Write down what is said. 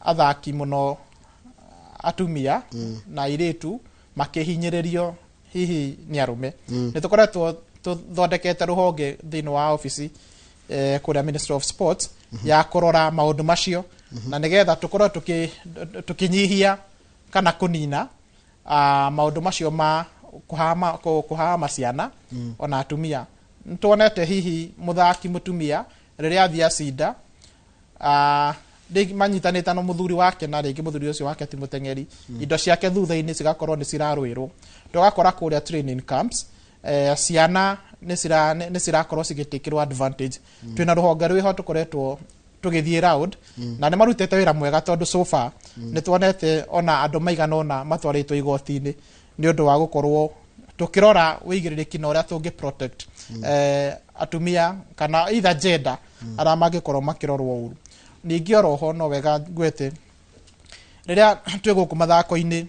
athaki muno atumia na iritu makihinyiririo hihi ni arume ni tukoretwo tuthondekete ruhonge thini wa office kuria Ministry of Sports ya kurora maundu macio na nigetha tukorwo tukinyihia kana kunina maundu macio ma kuhama ciana ona atumia ntuonete hihi muthaki mutumia riria athia cinda manyitanĩte na muthuri wake na rĩngĩ muthuri ũcio wake ti muteng'eri indo ciake thutha-inĩ cigakorwo nĩ cirarũĩrwo tugakora kũrĩa training camps ciana nĩ cirakorwo cigĩtĩkĩrwo advantage twĩna rũhonge rwĩho tũkoretwo tũgĩthiĩ round na nĩ marutĩte wĩra mwega tondũ so far nĩ tuonete ona andũ maigana ona matwarĩtwo igoti-inĩ nĩ ũndũ wa gũkorwo tukirora wĩigĩrĩrĩki na ũrĩa tũngĩ protect atumia kana either gender arĩa mangĩkorwo makĩrorwo ũru ningĩ oroho no wega gwete riria twĩ gũkũ mathako-inĩ